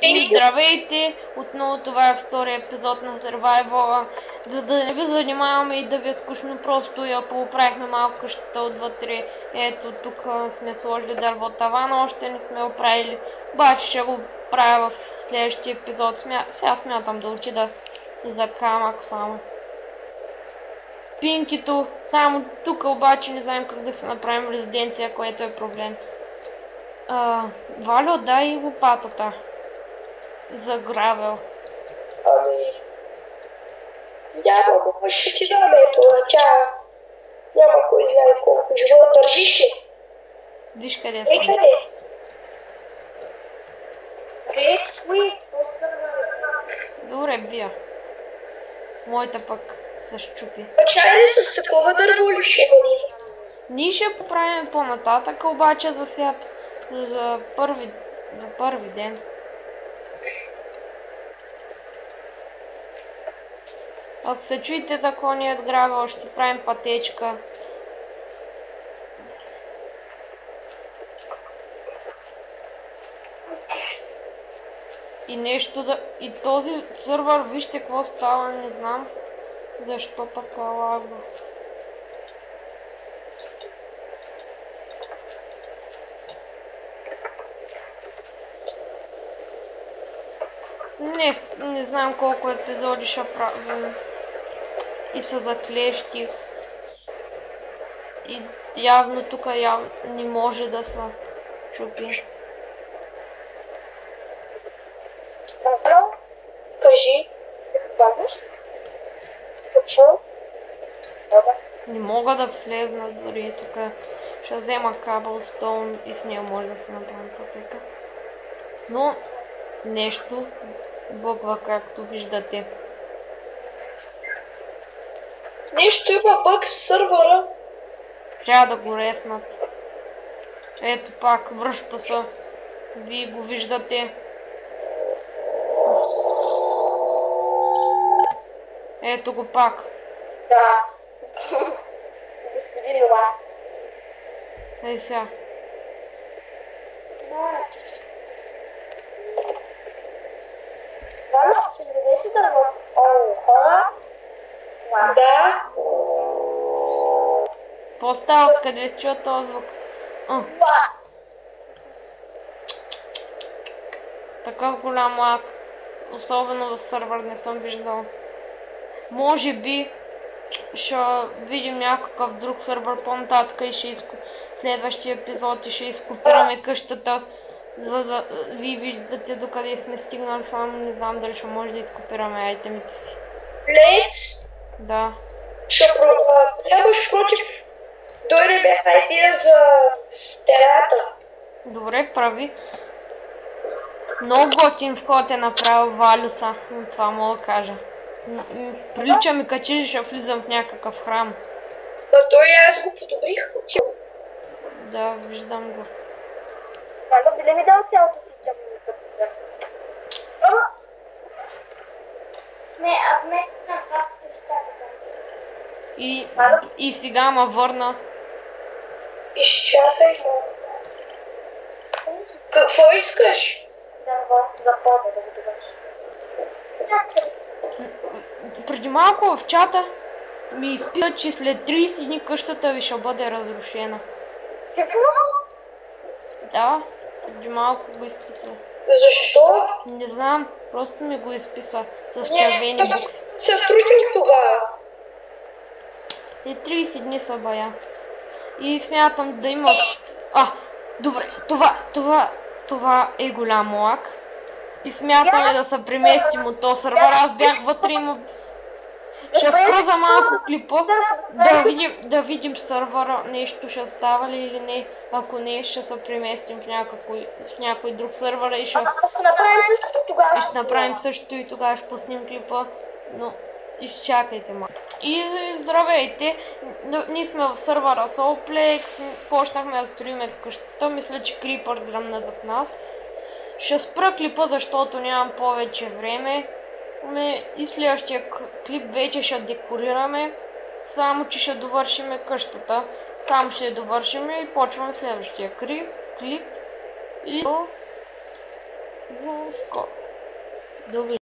И здравейте! Отново това е втори епизод на Survival. За да не ви занимаваме и да ви е скучно, просто я поуправихме малко къщата отвътре. Ето тук сме сложили дърво тавана, още не сме оправили. Обаче ще го правя в следващия епизод. Сега смятам да отида за камък само. Пинкито, само тук обаче не знаем как да се направим резиденция, което е проблем. Валю, дай лопатата. За гравел. Ами... Няма го, ще ти дам ето, тя... Няма кой знае колко живот държиш ли. Виж къде Ей, съм. къде? Добре, бия. Моята пък се щупи. Чай ли с такова дърво ли ще бъде? Ние ще поправим по-нататък, обаче за сега, за първи ден. Ако се чуете за коният гравел, ще си правим пътечка. И нещо да... И този сървър, вижте какво става, не знам защо така лагва. Не знам колко епизоди ще правим. И се заклещих. И явно тук не може да се чупи. Ало? Кажи. Бабиш? Какво? Не мога да влезна дори тук. Ще взема каблстоун и с нея може да се направим пътека. Но нещо бъгва, както виждате. Нещо има бъг в сървъра. Трябва да го реснат. Ето пак, връща се. Вие го виждате. Ето го пак. Да. Да се видела. Ей сега. Вано, ще дадеш ли дърво? О, хора? Да. Какво става? Къде се чува този звук? Такъв голям лак. Особено в сървър не съм виждал. Може би ще видим някакъв друг сървър по-нататък и следващия епизод и ще изкопираме къщата, за да ви виждате докъде сме стигнали, само не знам дали ще може да изкопираме айтемите си. Плейц? Да. Трябваш против... Дойде бяха идея за стената. Добре, прави. Много готин вход е направил Валюса, това мога да кажа. Прилича ми качи, ще влизам в някакъв храм. Ма той аз го подобрих. Да, виждам го. Вано, би ли ми дал цялото си тъмно? Не, аз не знам това И сега ма върна. Изчакай. Какво искаш? Дърво, за пода да го добавиш. Преди малко в чата ми изписа, че след 30 дни къщата ви ще бъде разрушена. Какво? Да, преди малко го изписа. Защо? Не знам, просто ми го изписа с червени букви. Се трудим тогава. И 30 дни са бая. И смятам да има... добре, това е голям лак. И смятаме да се преместим от този сървър. Аз бях вътре и ще спра за малко клипа, да видим сървъра, нещо ще става ли или не. Ако не, ще се преместим в някой друг сървър и ще направим същото и тогава ще пуснем клипа. Но изчакайте малко. И здравейте, ние сме в сървъра Soulplex, почнахме да строиме къщата, мисля, че крипър дръмна зад нас. Ще спра клипа, защото нямам повече време. И следващия клип вече ще декорираме, само че ще довършиме къщата. Само ще я довършиме и почваме следващия клип. И Вузко. Добре.